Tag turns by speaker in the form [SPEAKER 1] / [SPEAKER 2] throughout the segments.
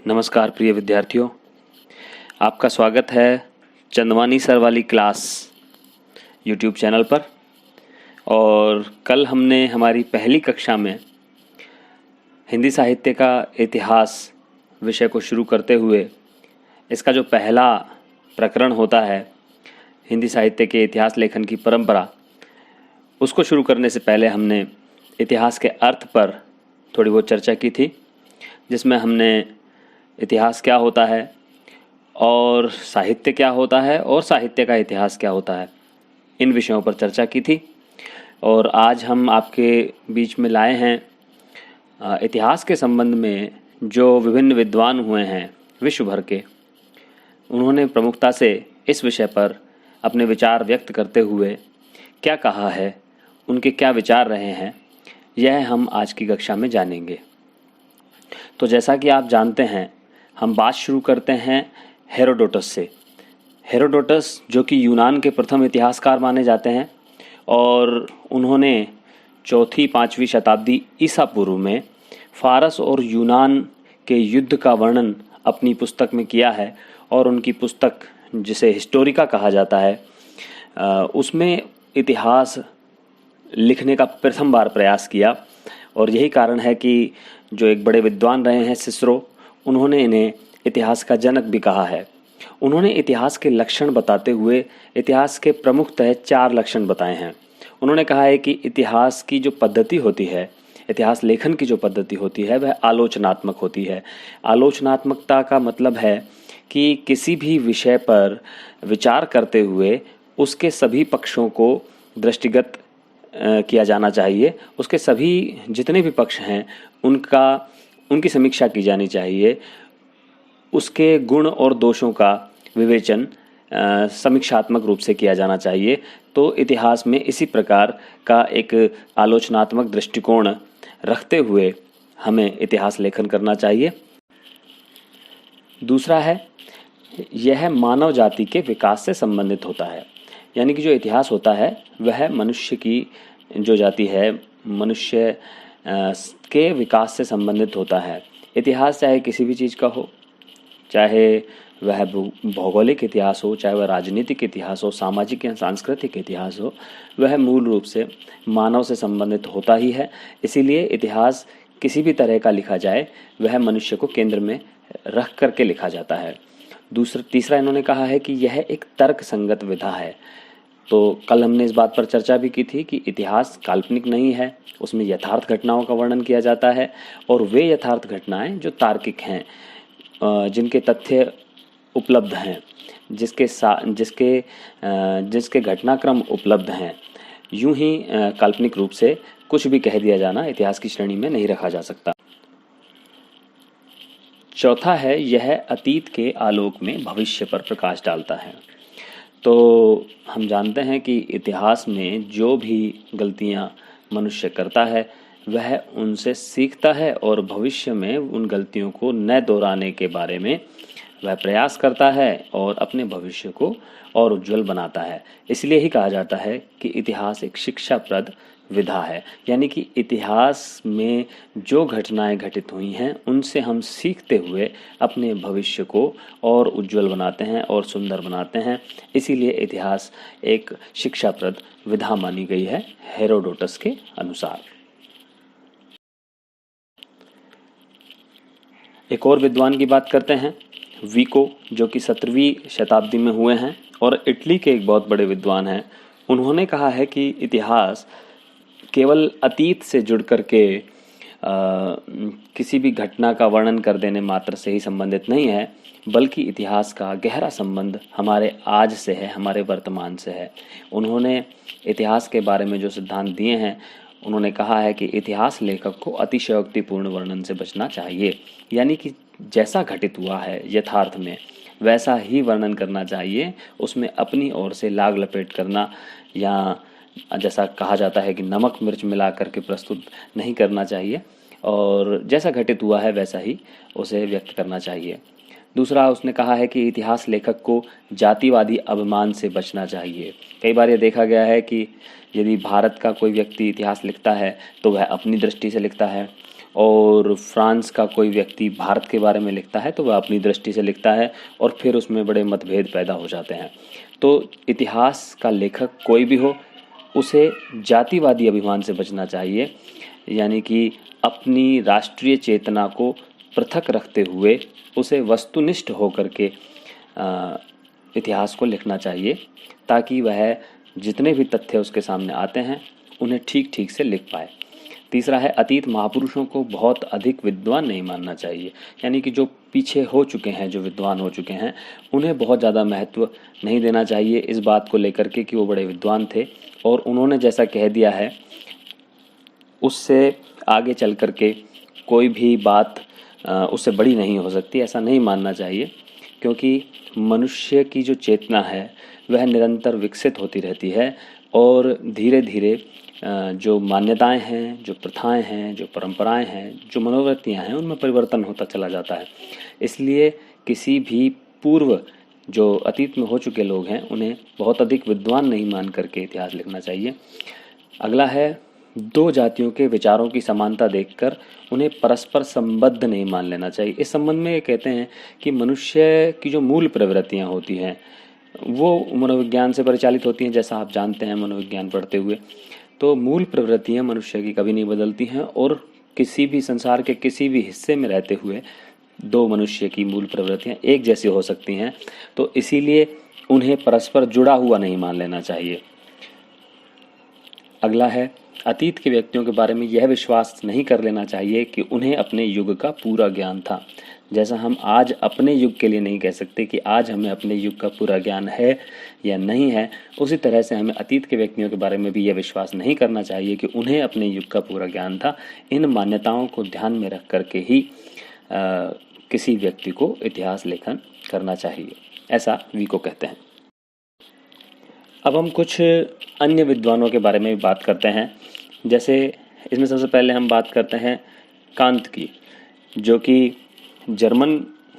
[SPEAKER 1] नमस्कार प्रिय विद्यार्थियों, आपका स्वागत है चंदवानी सर वाली क्लास यूट्यूब चैनल पर। और कल हमने हमारी पहली कक्षा में हिंदी साहित्य का इतिहास विषय को शुरू करते हुए इसका जो पहला प्रकरण होता है हिंदी साहित्य के इतिहास लेखन की परंपरा, उसको शुरू करने से पहले हमने इतिहास के अर्थ पर थोड़ी बहुत चर्चा की थी, जिसमें हमने इतिहास क्या होता है और साहित्य क्या होता है और साहित्य का इतिहास क्या होता है, इन विषयों पर चर्चा की थी। और आज हम आपके बीच में लाए हैं इतिहास के संबंध में जो विभिन्न विद्वान हुए हैं विश्व भर के, उन्होंने प्रमुखता से इस विषय पर अपने विचार व्यक्त करते हुए क्या कहा है, उनके क्या विचार रहे हैं, यह हम आज की कक्षा में जानेंगे। तो जैसा कि आप जानते हैं, हम बात शुरू करते हैं हेरोडोटस से। हेरोडोटस जो कि यूनान के प्रथम इतिहासकार माने जाते हैं और उन्होंने 4वीं-5वीं शताब्दी ईसा पूर्व में फारस और यूनान के युद्ध का वर्णन अपनी पुस्तक में किया है। और उनकी पुस्तक, जिसे हिस्टोरिका कहा जाता है, उसमें इतिहास लिखने का प्रथम बार प्रयास किया। और यही कारण है कि जो एक बड़े विद्वान रहे हैं सिसरो, उन्होंने इन्हें इतिहास का जनक भी कहा है। उन्होंने इतिहास के लक्षण बताते हुए इतिहास के प्रमुखतः 4 लक्षण बताए हैं। उन्होंने कहा है कि इतिहास की जो पद्धति होती है, इतिहास लेखन की जो पद्धति होती है, वह आलोचनात्मक होती है। आलोचनात्मकता का मतलब है कि किसी भी विषय पर विचार करते हुए उसके सभी पक्षों को दृष्टिगत किया जाना चाहिए। उसके सभी जितने भी पक्ष हैं उनकी समीक्षा की जानी चाहिए। उसके गुण और दोषों का विवेचन समीक्षात्मक रूप से किया जाना चाहिए। तो इतिहास में इसी प्रकार का एक आलोचनात्मक दृष्टिकोण रखते हुए हमें इतिहास लेखन करना चाहिए। दूसरा है, यह मानव जाति के विकास से संबंधित होता है। यानी कि जो इतिहास होता है वह मनुष्य की जो जाति है, मनुष्य के विकास से संबंधित होता है। इतिहास चाहे किसी भी चीज़ का हो, चाहे वह भौगोलिक इतिहास हो, चाहे वह राजनीतिक इतिहास हो, सामाजिक या सांस्कृतिक इतिहास हो, वह मूल रूप से मानव से संबंधित होता ही है। इसीलिए इतिहास किसी भी तरह का लिखा जाए वह मनुष्य को केंद्र में रख करके लिखा जाता है। तीसरा इन्होंने कहा है कि यह एक तर्क संगत विधा है। तो कल हमने इस बात पर चर्चा भी की थी कि इतिहास काल्पनिक नहीं है, उसमें यथार्थ घटनाओं का वर्णन किया जाता है। और वे यथार्थ घटनाएं जो तार्किक हैं, जिनके तथ्य उपलब्ध हैं, जिसके घटनाक्रम उपलब्ध हैं, यूं ही काल्पनिक रूप से कुछ भी कह दिया जाना इतिहास की श्रेणी में नहीं रखा जा सकता। चौथा है, यह अतीत के आलोक में भविष्य पर प्रकाश डालता है। तो हम जानते हैं कि इतिहास में जो भी गलतियां मनुष्य करता है वह उनसे सीखता है और भविष्य में उन गलतियों को न दोहराने के बारे में वह प्रयास करता है और अपने भविष्य को और उज्जवल बनाता है। इसलिए ही कहा जाता है कि इतिहास एक शिक्षाप्रद विधा है। यानी कि इतिहास में जो घटनाएं घटित हुई हैं उनसे हम सीखते हुए अपने भविष्य को और उज्जवल बनाते हैं और सुंदर बनाते हैं। इसीलिए इतिहास एक शिक्षाप्रद विधा मानी गई है हेरोडोटस के अनुसार। एक और विद्वान की बात करते हैं, विको, जो कि 17वीं शताब्दी में हुए हैं और इटली के एक बहुत बड़े विद्वान हैं। उन्होंने कहा है कि इतिहास केवल अतीत से जुड़ करके किसी भी घटना का वर्णन कर देने मात्र से ही संबंधित नहीं है, बल्कि इतिहास का गहरा संबंध हमारे आज से है, हमारे वर्तमान से है। उन्होंने इतिहास के बारे में जो सिद्धांत दिए हैं, उन्होंने कहा है कि इतिहास लेखक को अतिशयोक्तिपूर्ण वर्णन से बचना चाहिए। यानी कि जैसा घटित हुआ है यथार्थ में वैसा ही वर्णन करना चाहिए, उसमें अपनी ओर से लाग लपेट करना या जैसा कहा जाता है कि नमक मिर्च मिला करके प्रस्तुत नहीं करना चाहिए और जैसा घटित हुआ है वैसा ही उसे व्यक्त करना चाहिए। दूसरा, उसने कहा है कि इतिहास लेखक को जातिवादी अभिमान से बचना चाहिए। कई बार ये देखा गया है कि यदि भारत का कोई व्यक्ति इतिहास लिखता है तो वह अपनी दृष्टि से लिखता है और फ्रांस का कोई व्यक्ति भारत के बारे में लिखता है तो वह अपनी दृष्टि से लिखता है और फिर उसमें बड़े मतभेद पैदा हो जाते हैं। तो इतिहास का लेखक कोई भी हो, उसे जातिवादी अभिमान से बचना चाहिए, यानी कि अपनी राष्ट्रीय चेतना को पृथक रखते हुए उसे वस्तुनिष्ठ होकर के इतिहास को लिखना चाहिए, ताकि वह जितने भी तथ्य उसके सामने आते हैं उन्हें ठीक ठीक से लिख पाए। तीसरा है, अतीत महापुरुषों को बहुत अधिक विद्वान नहीं मानना चाहिए, यानी कि जो पीछे हो चुके हैं, जो विद्वान हो चुके हैं, उन्हें बहुत ज़्यादा महत्व नहीं देना चाहिए इस बात को लेकर के कि वो बड़े विद्वान थे और उन्होंने जैसा कह दिया है उससे आगे चल कर के कोई भी बात उससे बड़ी नहीं हो सकती। ऐसा नहीं मानना चाहिए, क्योंकि मनुष्य की जो चेतना है वह निरंतर विकसित होती रहती है और धीरे धीरे जो मान्यताएं हैं, जो प्रथाएं हैं, जो परंपराएं हैं, जो मनोवृत्तियां हैं, उनमें परिवर्तन होता चला जाता है। इसलिए किसी भी पूर्व जो अतीत में हो चुके लोग हैं उन्हें बहुत अधिक विद्वान नहीं मान करके इतिहास लिखना चाहिए। अगला है, दो जातियों के विचारों की समानता देखकर उन्हें परस्पर संबद्ध नहीं मान लेना चाहिए। इस संबंध में ये कहते हैं कि मनुष्य की जो मूल प्रवृत्तियां होती हैं वो मनोविज्ञान से परिचालित होती हैं, जैसा आप जानते हैं मनोविज्ञान पढ़ते हुए। तो मूल प्रवृत्तियां मनुष्य की कभी नहीं बदलती हैं और किसी भी संसार के किसी भी हिस्से में रहते हुए दो मनुष्य की मूल प्रवृत्तियां एक जैसी हो सकती हैं, तो इसीलिए उन्हें परस्पर जुड़ा हुआ नहीं मान लेना चाहिए। अगला है, अतीत के व्यक्तियों के बारे में यह विश्वास नहीं कर लेना चाहिए कि उन्हें अपने युग का पूरा ज्ञान था। जैसा हम आज अपने युग के लिए नहीं कह सकते कि आज हमें अपने युग का पूरा ज्ञान है या नहीं है, उसी तरह से हमें अतीत के व्यक्तियों के बारे में भी यह विश्वास नहीं करना चाहिए कि उन्हें अपने युग का पूरा ज्ञान था। इन मान्यताओं को ध्यान में रख करके ही किसी व्यक्ति को इतिहास लेखन करना चाहिए, ऐसा वीको कहते हैं। अब हम कुछ अन्य विद्वानों के बारे में भी बात करते हैं। जैसे इसमें सबसे पहले हम बात करते हैं कांत की, जो कि जर्मन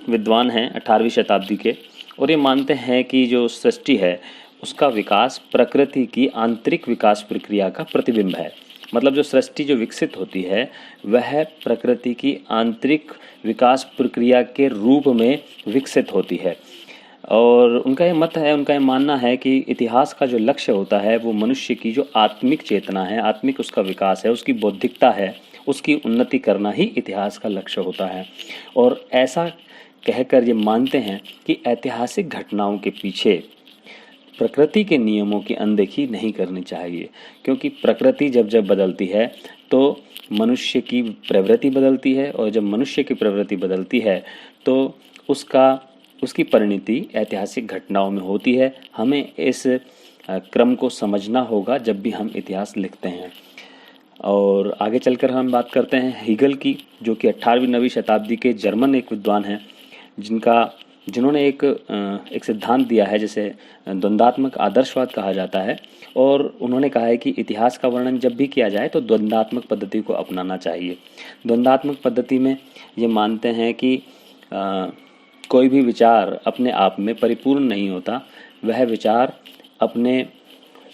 [SPEAKER 1] विद्वान हैं 18वीं शताब्दी के, और ये मानते हैं कि जो सृष्टि है उसका विकास प्रकृति की आंतरिक विकास प्रक्रिया का प्रतिबिंब है। मतलब जो सृष्टि जो विकसित होती है वह प्रकृति की आंतरिक विकास प्रक्रिया के रूप में विकसित होती है। और उनका ये मत है, उनका ये मानना है कि इतिहास का जो लक्ष्य होता है वो मनुष्य की जो आत्मिक चेतना है, आत्मिक उसका विकास है, उसकी बौद्धिकता है, उसकी उन्नति करना ही इतिहास का लक्ष्य होता है। और ऐसा कहकर ये मानते हैं कि ऐतिहासिक घटनाओं के पीछे प्रकृति के नियमों की अनदेखी नहीं करनी चाहिए, क्योंकि प्रकृति जब जब बदलती है तो मनुष्य की प्रवृत्ति बदलती है, और जब मनुष्य की प्रवृत्ति बदलती है तो उसकी परिणति ऐतिहासिक घटनाओं में होती है। हमें इस क्रम को समझना होगा जब भी हम इतिहास लिखते हैं। और आगे चलकर हम बात करते हैं हीगल की, जो कि 18वीं-9वीं शताब्दी के जर्मन एक विद्वान हैं, जिन्होंने एक सिद्धांत दिया है जिसे द्वंद्वात्मक आदर्शवाद कहा जाता है। और उन्होंने कहा है कि इतिहास का वर्णन जब भी किया जाए तो द्वंद्वात्मक पद्धति को अपनाना चाहिए। द्वंद्वात्मक पद्धति में ये मानते हैं कि कोई भी विचार अपने आप में परिपूर्ण नहीं होता। वह विचार अपने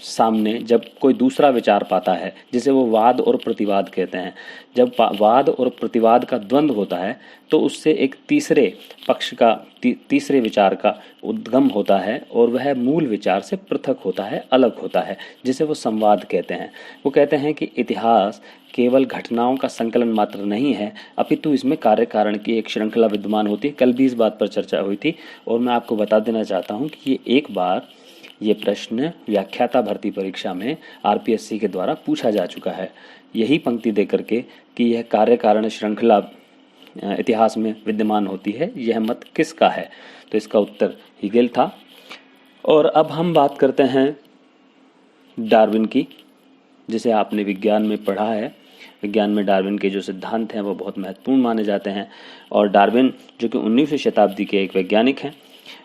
[SPEAKER 1] सामने जब कोई दूसरा विचार पाता है, जिसे वो वाद और प्रतिवाद कहते हैं, जब वाद और प्रतिवाद का द्वंद्व होता है तो उससे एक तीसरे पक्ष का तीसरे विचार का उद्गम होता है और वह मूल विचार से पृथक होता है, अलग होता है, जिसे वो संवाद कहते हैं। वो कहते हैं कि इतिहास केवल घटनाओं का संकलन मात्र नहीं है, अपितु इसमें कार्य कारण की एक श्रृंखला विद्यमान होती है। कल भी इस बात पर चर्चा हुई थी और मैं आपको बता देना चाहता हूँ कि एक बार ये प्रश्न व्याख्याता भर्ती परीक्षा में आरपीएससी के द्वारा पूछा जा चुका है, यही पंक्ति दे करके कि यह कार्य कारण श्रृंखला इतिहास में विद्यमान होती है, यह मत किसका है? तो इसका उत्तर हीगेल था। और अब हम बात करते हैं डार्विन की, जिसे आपने विज्ञान में पढ़ा है। विज्ञान में डार्विन के जो सिद्धांत हैं वो बहुत महत्वपूर्ण माने जाते हैं। और डार्विन जो कि 19वीं शताब्दी के एक वैज्ञानिक हैं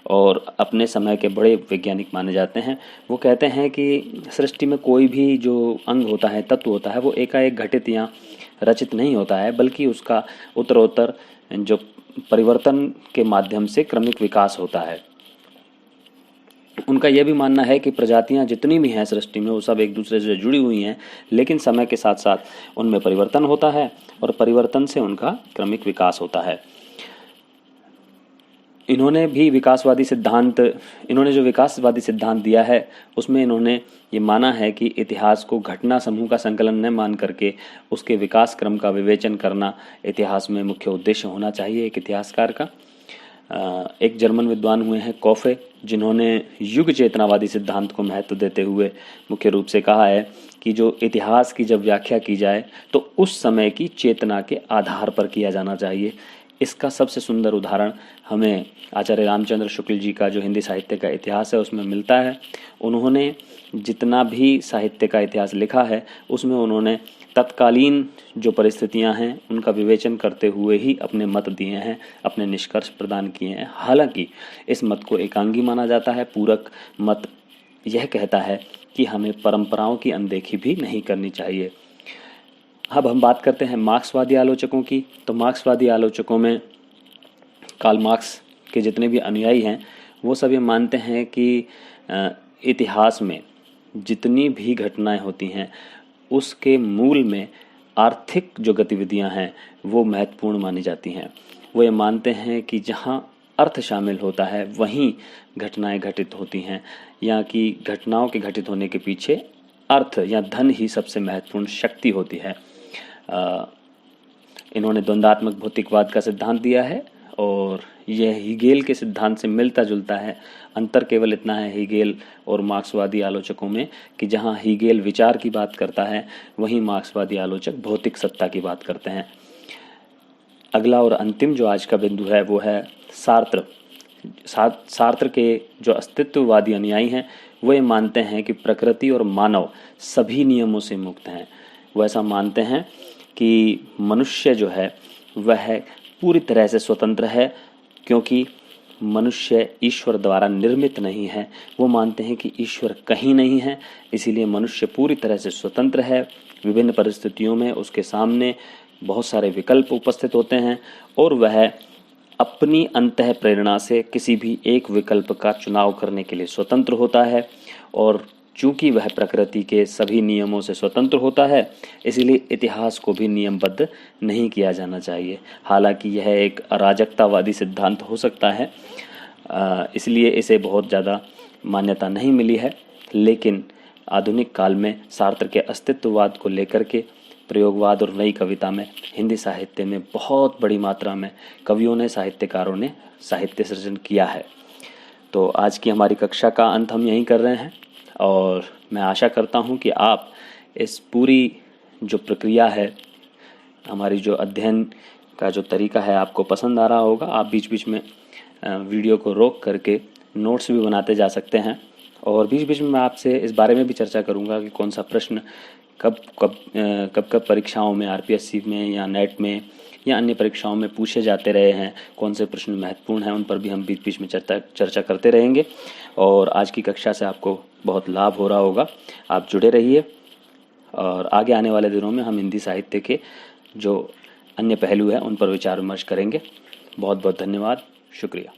[SPEAKER 1] और अपने समय के बड़े वैज्ञानिक माने जाते हैं, वो कहते हैं कि सृष्टि में कोई भी जो अंग होता है, तत्व होता है, वो एकाएक घटित या रचित नहीं होता है, बल्कि उसका उत्तरोत्तर जो परिवर्तन के माध्यम से क्रमिक विकास होता है। उनका यह भी मानना है कि प्रजातियां जितनी भी हैं सृष्टि में वो सब एक दूसरे से जुड़ी हुई हैं, लेकिन समय के साथ साथ उनमें परिवर्तन होता है और परिवर्तन से उनका क्रमिक विकास होता है। इन्होंने जो विकासवादी सिद्धांत दिया है उसमें इन्होंने ये माना है कि इतिहास को घटना समूह का संकलन न मान करके उसके विकास क्रम का विवेचन करना इतिहास में मुख्य उद्देश्य होना चाहिए एक इतिहासकार का। एक जर्मन विद्वान हुए हैं कॉफे, जिन्होंने युग चेतनावादी सिद्धांत को महत्व देते हुए मुख्य रूप से कहा है कि जो इतिहास की जब व्याख्या की जाए तो उस समय की चेतना के आधार पर किया जाना चाहिए। इसका सबसे सुंदर उदाहरण हमें आचार्य रामचंद्र शुक्ल जी का जो हिंदी साहित्य का इतिहास है उसमें मिलता है। उन्होंने जितना भी साहित्य का इतिहास लिखा है उसमें उन्होंने तत्कालीन जो परिस्थितियां हैं उनका विवेचन करते हुए ही अपने मत दिए हैं, अपने निष्कर्ष प्रदान किए हैं। हालांकि इस मत को एकांगी माना जाता है। पूरक मत यह कहता है कि हमें परंपराओं की अनदेखी भी नहीं करनी चाहिए। अब हम बात करते हैं मार्क्सवादी आलोचकों की। तो मार्क्सवादी आलोचकों में कार्ल मार्क्स के जितने भी अनुयायी हैं वो सब ये मानते हैं कि इतिहास में जितनी भी घटनाएं होती हैं उसके मूल में आर्थिक जो गतिविधियां हैं वो महत्वपूर्ण मानी जाती हैं। वो ये मानते हैं कि जहां अर्थ शामिल होता है वहीं घटनाएं घटित होती हैं, या कि घटनाओं के घटित होने के पीछे अर्थ या धन ही सबसे महत्वपूर्ण शक्ति होती है। इन्होंने द्वंद्वात्मक भौतिकवाद का सिद्धांत दिया है और यह हीगेल के सिद्धांत से मिलता जुलता है। अंतर केवल इतना है हीगेल और मार्क्सवादी आलोचकों में कि जहां हीगेल विचार की बात करता है वहीं मार्क्सवादी आलोचक भौतिक सत्ता की बात करते हैं। अगला और अंतिम जो आज का बिंदु है वो है सार्त्र। सार्त्र के जो अस्तित्ववादी अनुयायी हैं वो ये मानते हैं कि प्रकृति और मानव सभी नियमों से मुक्त हैं। वो ऐसा मानते हैं कि मनुष्य जो है वह पूरी तरह से स्वतंत्र है, क्योंकि मनुष्य ईश्वर द्वारा निर्मित नहीं है। वो मानते हैं कि ईश्वर कहीं नहीं है, इसीलिए मनुष्य पूरी तरह से स्वतंत्र है। विभिन्न परिस्थितियों में उसके सामने बहुत सारे विकल्प उपस्थित होते हैं और वह अपनी अंतः प्रेरणा से किसी भी एक विकल्प का चुनाव करने के लिए स्वतंत्र होता है। और चूंकि वह प्रकृति के सभी नियमों से स्वतंत्र होता है इसलिए इतिहास को भी नियमबद्ध नहीं किया जाना चाहिए। हालांकि यह एक अराजकतावादी सिद्धांत हो सकता है, इसलिए इसे बहुत ज़्यादा मान्यता नहीं मिली है। लेकिन आधुनिक काल में सार्त्र के अस्तित्ववाद को लेकर के प्रयोगवाद और नई कविता में हिंदी साहित्य में बहुत बड़ी मात्रा में कवियों ने, साहित्यकारों ने साहित्य सृजन किया है। तो आज की हमारी कक्षा का अंत हम यहीं कर रहे हैं और मैं आशा करता हूं कि आप इस पूरी जो प्रक्रिया है, हमारी जो अध्ययन का जो तरीका है आपको पसंद आ रहा होगा। आप बीच बीच में वीडियो को रोक करके नोट्स भी बनाते जा सकते हैं और बीच बीच में मैं आपसे इस बारे में भी चर्चा करूंगा कि कौन सा प्रश्न कब परीक्षाओं में, आरपीएससी में या नेट में या अन्य परीक्षाओं में पूछे जाते रहे हैं, कौन से प्रश्न महत्वपूर्ण हैं, उन पर भी हम बीच बीच में चर्चा करते रहेंगे। और आज की कक्षा से आपको बहुत लाभ हो रहा होगा। आप जुड़े रहिए और आगे आने वाले दिनों में हम हिंदी साहित्य के जो अन्य पहलू हैं उन पर विचार विमर्श करेंगे। बहुत बहुत धन्यवाद, शुक्रिया।